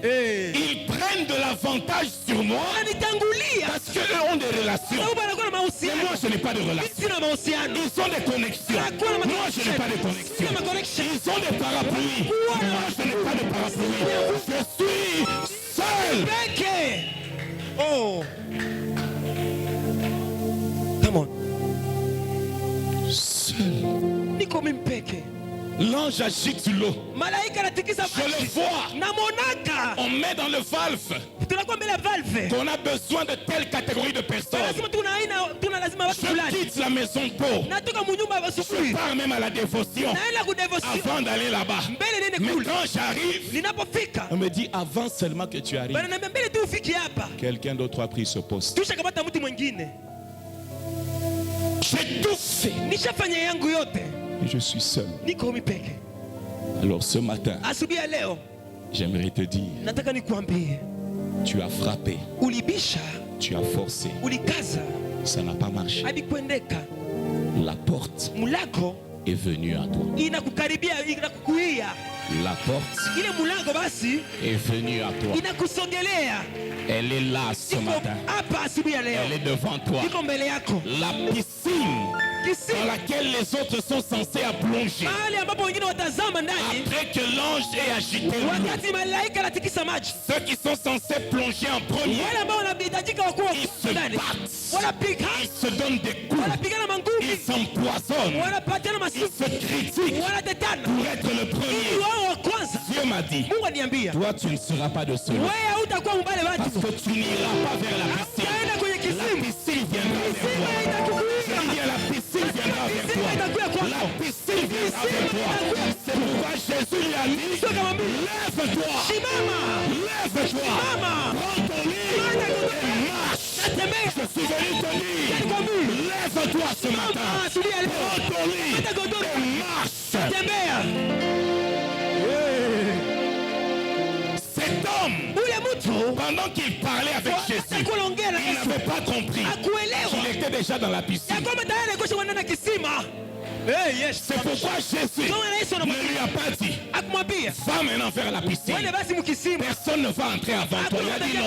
Ils prennent de l'avantage sur moi wananitangulia, parce qu'eux ont des relations. sababu anakuwa na Mais mahusiano. moi, je n'ai pas de Mimi relations. sina mahusiano. Ils ont des connexions. Moi, je n'ai pas de connexions. Sina connection. Ils ont des parapluies. Moi, je n'ai pas de parapluies. Je suis seul. Peke. Oh. Come on. Seul. Niko mimi peke. L'ange agite l'eau. Malaika anatikisa Je le maji. vois. Namonaka. On met dans le valve Tunakuwa mbele ya valve. qu'on a besoin de telle catégorie de personnes. Lazima tuna lazima watu Je fulani. quitte la maison tôt. Natoka munyumba Je asubuhi. pars même à la dévotion Naenda kudevotion. avant d'aller là-bas. Mbele nene Mais kule. quand j'arrive, Ninapofika. on me dit avant seulement que tu arrives. Bana niambia mbele tu ufiki hapa. Quelqu'un d'autre a pris ce poste. Tusha kamata mtu mwingine. J'ai tout fait. Nishafanya yangu yote. Et je suis seul. Niko mimi peke. Alors ce matin, Asubuhi ya leo j'aimerais te dire, nataka nikuambie, tu as frappé, ulibisha, tu as forcé, ulikaza, ça n'a pas marché. hadi kuendeka. La porte Mlango est venue à toi. inakukaribia, inakukuia. La porte Ile mlango basi est venue à toi. inakusogelea. Elle est là ce Iko matin. hapa asubuhi ya Elle leo. est devant toi. Iko mbele yako. La piscine dans laquelle les autres sont censés à plonger. mahali ambapo wengine watazama ndani Après que l'ange ait agité l'eau, wakati malaika anatikisa maji. ceux qui sont censés plonger en premier, Wale ambao wanahitajika wakuwa ils se ndani battent, wanapiga, ils se donnent des coups, wanapigana manguvu, ils s'empoisonnent, wanapatiana ils masiku, se critiquent wanatetana pour être le ili premier. wao wa kwanza. Dieu m'a dit, Mungu aniambia toi tu ne seras pas de ceux-là, wewe hautakuwa mbale parce watu, que tu n'iras pas vers la piscine. utaenda kwenye La kisima, piscine viendra vers kisima toi. itakukuia, Je dis à la piscine viendra vers toi. La piscine viendra vers toi. C'est pourquoi Jésus lui a dit, lève-toi, simama, lève-toi, simama, prends ton lit et marche. natembea, Je suis venu te dire, lève-toi ce matin, simama, tulia leo, prends ton lit hata godoro, et marche. tembea. Cet homme, Ule mtu pendant qu'il parlait avec Jésus, alikuwa anaongea na il Yesu, n'avait pas compris hakuelewa qu'il était déjà dans la ya piscine. kwamba tayari alikuwa ndani ya kisima. C'est pourquoi Jésus ne lui a pas dit, Akumwambia va maintenant vers la piscine. wende basi mkisima, Personne ne va entrer avant toi. Il a dit non.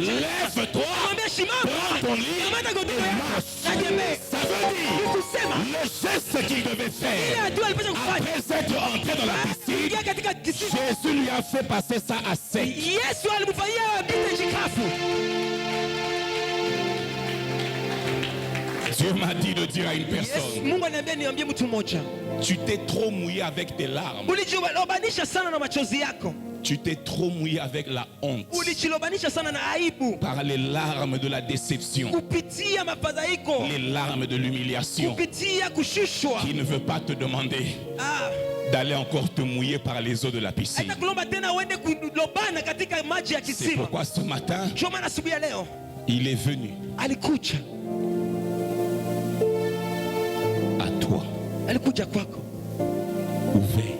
Lève-toi, akamwambia simama, prends ton lit kamata godoro et yako, marche. natembea. Ça veut dire Kusema le geste qu'il devait ile faire hatua alipaswa kufanya après être entré dans la piscine. ingia katika kisima. Jésus lui a fait passer ça à sec. Yesu alimfanyia apite chikafu. Dieu m'a dit de dire à une Yesu, personne, Mungu ananiambia niambie mtu mmoja, tu t'es trop mouillé avec tes larmes. ulijilobanisha sana na machozi yako, Tu t'es trop mouillé avec la honte. ulijilobanisha sana na aibu Par les larmes de la déception. kupitia mafadhaiko, Les larmes de l'humiliation. kupitia kushushwa. Qui ne veut pas te demander d'aller encore te mouiller par les eaux de la piscine. Hata kulomba tena uende kulobana katika maji ya C'est kisima. pourquoi ce matin, Ndio maana asubuhi ya leo il est venu alikuja, à toi, alikuja kwako ouvert.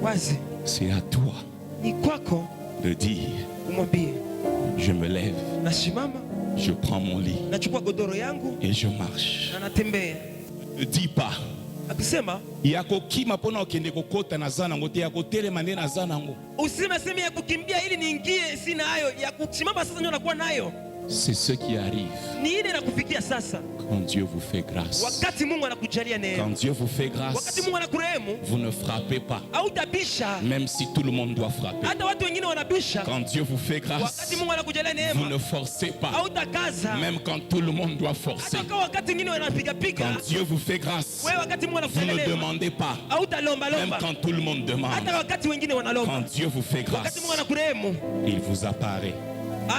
wazi, C'est à toi ni kwako de dire, umwambie, je me lève, nasimama, je prends mon lit nachukua godoro yangu et je marche. na natembea. Ne dis pas, Akisema yakokima pona okende kokota na zana ngo te yakotelema nde na zana ngo. usiseme sema ya kukimbia ili niingie, sina hayo ya kusimama sasa, ndio nakuwa nayo. C'est ce qui arrive Ni ile inakufikia sasa, quand Dieu vous fait grâce. wakati Mungu anakujalia neema, Quand Dieu vous fait wakati grâce, Mungu anakurehemu, vous ne frappez pas, hautabisha même si tout le monde doit frapper. hata watu wengine wanabisha. Quand Dieu vous fait Wakati grâce, Mungu anakujalia vous neema, ne forcez pas, hautakaza même quand tout le monde doit forcer. hata kwa wakati wengine wanapiga piga. Quand Dieu vous fait grâce, Wewe wakati Mungu vous anakujalia ne neema, demandez pas, hautalomba même lomba, quand tout le monde demande. hata wakati wengine wanalomba. Quand Dieu vous fait Wakati Mungu grâce, anakurehemu, il vous apparaît.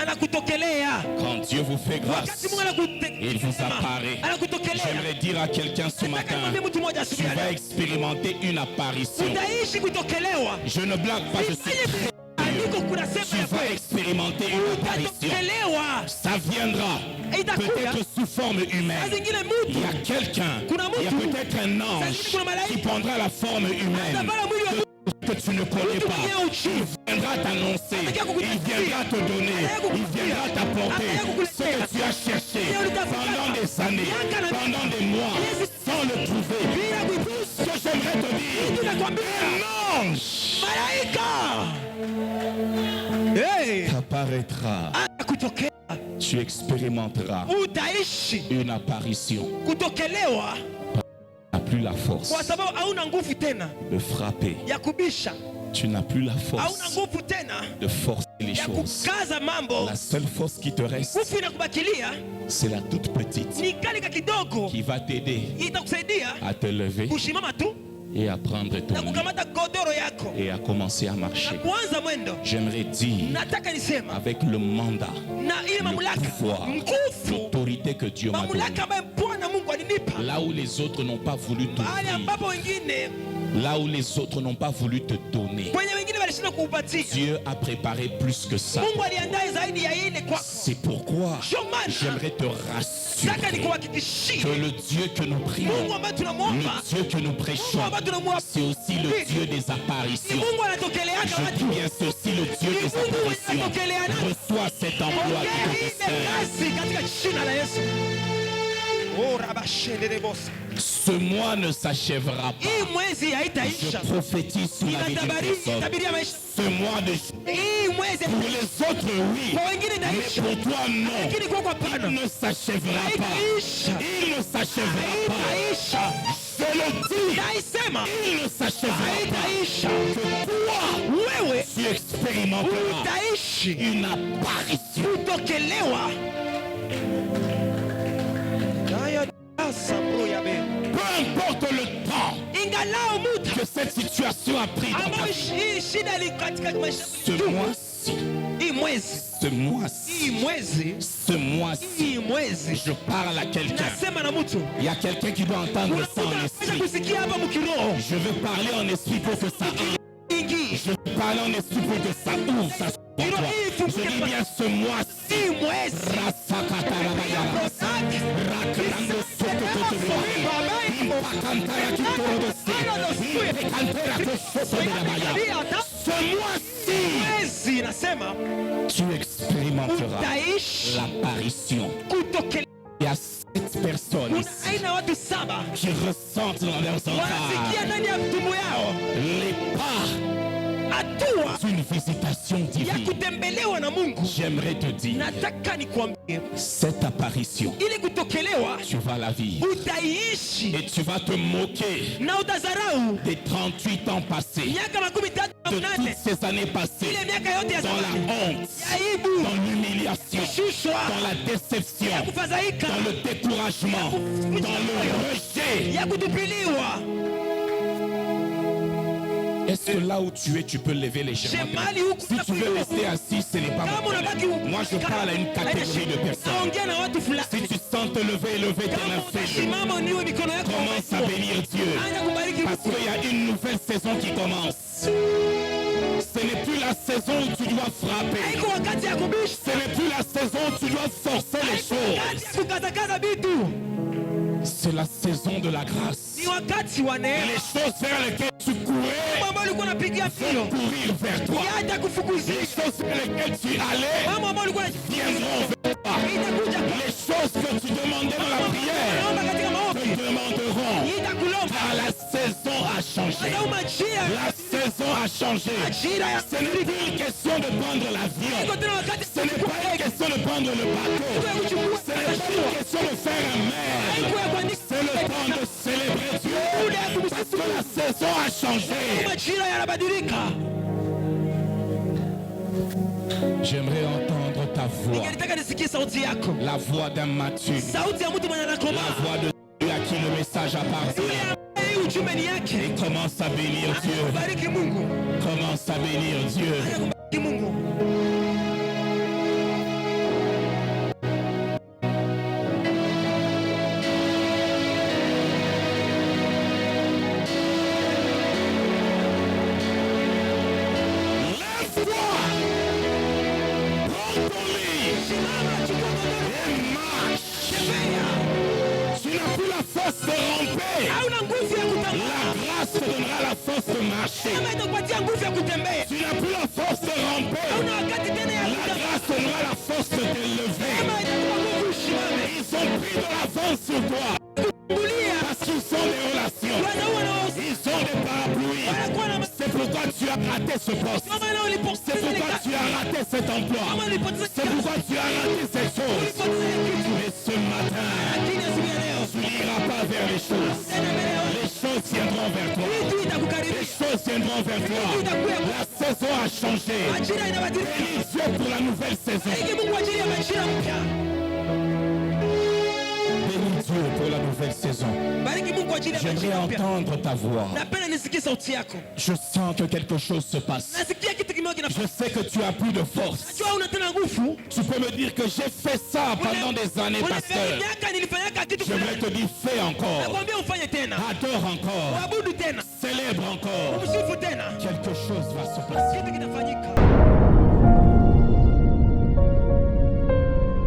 anakutokelea. Quand Dieu vous fait Wakati grâce, Mungu il vous apparaît. anakutokelea. J'aimerais dire à quelqu'un ce Nataka matin, niambie mtu mmoja tu asubuhi ya vas leo, expérimenter une apparition. utaishi kutokelewa. Je ne blague pas, je suis Andiko kuna tu sema ya vas kweli, expérimenter une apparition. utatokelewa. Ça viendra peut-être sous forme Saa humaine. zingine Il mtu y a quelqu'un, il y a peut-être un ange qui prendra la forme humaine atavala mwili wa que tu ne connais mtu pas. mwenye uchi, Il viendra t'annoncer, il viendra te donner, il viendra t'apporter ce que tu as cherché pendant des années, pendant des mois, sans le trouver. bila kuipusa. Ce que j'aimerais te dire, Nakwambia un ange malaika t'apparaîtra. atakutokea, Tu expérimenteras utaishi une apparition. kutokelewa, Tu n'as plus la force kwa sababu hauna nguvu tena de frapper. ya kubisha, Tu n'as plus la hauna force nguvu tena de forcer les ya choses. kukaza mambo. La seule force qui te reste, Nguvu inakubakilia c'est la toute petite ni kale ka kidogo, qui va t'aider itakusaidia à te lever kushimama tu et à prendre ton na lit kukamata godoro yako et à commencer à na marcher. kuanza mwendo. J'aimerais dire, Nataka nisema avec le mandat, na ile le mamlaka, pouvoir, nguvu, l'autorité que Dieu m'a donnée, mamlaka ambayo Bwana Mungu alinipa, là où les autres n'ont pas voulu mahali t'ouvrir, ambapo wengine là où les autres n'ont pas voulu te donner, kwenye wengine walishindwa kuupatia, Dieu a préparé plus que ça. Mungu aliandaa zaidi ya ile kwako. C'est pourquoi Ndio maana j'aimerais te nataka rassurer nikuhakikishie que le Dieu que nous prions, Mungu ambaye tunamwomba, le Dieu que nous Mungu prêchons, ambaye tunamwomba c'est aussi le Dieu des ni apparitions. Mungu anatokeleaka Je watu. dis bien, c'est aussi le Dieu des apparitions. Reçois cet emploi qui te Pokea ile dessert. kazi katika jina la Yesu. Oh, rabashende boss. Ce mois ne s'achèvera pas. hii mwezi Je haitaisha. prophétise sur la vie d'une personne. Inatabiria maisha. Ce mois de Hii mwezi pour les autres, oui. kwa wengine Mais itaisha, pour toi, non. lakini kwako hapana. Il ne s'achèvera pas. Haitaisha. Il ne s'achèvera pas. Haitaisha. Je le dis. Naisema Il ne s'achèvera pas. haitaisha. Que toi, Wewe tu expérimenteras utaishi une apparition. kutokelewa. Nayo sababu ya be. Peu importe le temps Ingalao muda que cette situation a pris dans ta ambao vie. hii shida liko katika maisha Ce yetu. mois-ci, Hii mwezi, ce mois-ci, hii mwezi, ce mois-ci, hii mwezi je parle à quelqu'un. nasema na mtu. Il y a quelqu'un qui doit entendre Kuna ça mtu en anaweza esprit. kusikia hapa mkiroho. Je veux parler en esprit pour que ça entre. Ingi. Je veux parler en esprit pour que ça ouvre, ça soit en toi. Je dis bien ce mois-ci. Hii mwezi. Rasakatarabayara. Rakrando sokototobeya. Impakantaya kitorobose. Impekantera kosotoberabaya. Ce mois-ci, Mwezi nasema tu expérimenteras utaishi l'apparition. kutokelewa. Il y a 7 personnes Kuna ici aina ya watu 7 qui ressentent dans leurs wanasikia entrailles ndani ya tumbo yao les pas hatua d'une visitation ya divine. kutembelewa na Mungu. J'aimerais te dire, Nataka nikwambie, cette apparition, ili kutokelewa tu vas la vivre. utaiishi Et tu vas te moquer na utazarau des 38 ans passés, miaka 38 na de 8 toutes ces années passées, ile miaka yote ya dans la zamani honte, ya aibu, dans l'humiliation, kushushwa, dans la déception, ya kufadhaika, dans le découragement, dans le rejet. ya kutupiliwa. Est-ce que là où tu es, tu peux lever légèrement tes mains? Shemali huku Si tu veux rester assis, ce n'est pas mon kama unabaki problème. huku, Moi, je parle à une catégorie de personnes. naongea na watu fulani. Si tu sens te lever, lever tes Kama mains, fais-le. utasimama uniwe mikono yako Commence à bénir Dieu. anza kubariki Parce qu'il y a une nouvelle saison qui commence. Ce n'est plus la saison où tu dois frapper. haiko wakati ya kubisha, Ce n'est plus la saison où tu dois forcer les haiko wakati choses. ya kukazakaza vitu, C'est la saison de la grâce. ni wakati wa Et neema. les choses vers lesquelles tu courais Mambo ambayo ulikuwa unapigia vont mbio courir vers toi. yaja Les kufukuzisha, choses vers lesquelles tu allais mambo ambayo ulikuwa viendront vers toi. itakuja Les choses que tu demandais dans la prière naomba katika te maombi demanderont. itakulomba Car la saison a changé. au majira La saison a changé. majira ya Ce n'est plus une question de prendre l'avion. iko tena wakati Ce n'est pas une question de prendre le bateau. ya kuchukua Ce n'est pas une question de faire un mail. haiko ya kuandika C'est le temps de célébrer Dieu. Parce que la saison a changé. majira yanabadilika. J'aimerais entendre ta voix. Ningetaka nisikie sauti yako, La voix d'un mature. sauti ya mtu mwenye La anakomaa, voix de Dieu à qui le message yule appartient. ambaye hii ujumbe ni yake. Et commence à bénir Dieu. Bariki Mungu, Commence à bénir Dieu. bariki Mungu. Lève-toi. Prends ton lit. Et marche. Tu n'as plus la force de ramper. Hauna nguvu ya kutembea, La grâce te donnera la force de marcher. kama itakupatia nguvu ya kutembea, Tu n'as plus la force de ramper. hauna wakati tena ya La kutembea, grâce te donnera la force de te lever. kama itakupa nguvu usimame, Ils ont pris de l'avance sur toi kulia parce qu'ils sont des relations. wanaume na wausi, Ils sont des parapluies. wanakuwa na C'est pourquoi tu as raté ce poste. kama na C'est ulipoteza ile pourquoi kazi, tu as raté cet emploi. kama ulipoteza C'est pourquoi tu as raté cette chose. ulipoteza ile kitu, Mais ce matin, lakini asubuhi ya leo tu n'iras pas vers les choses. tena mbele ya Les choses viendront vers toi. vitu Les itakukaribisha, choses viendront vers toi. La saison a changé. majira inabadilika. Bénis Dieu pour la nouvelle saison. Bariki Mungu kwa ajili ya majira mpya. Bénis Dieu pour la nouvelle saison. Bariki Mungu kwa ajili ya J'aimerais majira mpya. entendre ta voix. Napenda nisikie sauti yako. Je sens que quelque chose se passe. Nasikia kitu kimoja kinafanya. Je sais que tu as plus de force. Najua una tena nguvu. Tu peux me dire que j'ai fait ça pendant des années, pasteur. Miaka nilifanyaka kitu J'aimerais te fulani. dire, fais encore. Nakwambia ufanye tena. Adore encore. Uabudu tena. Célèbre encore. Umsifu tena. Quelque chose va se passer. Kitu kinafanyika.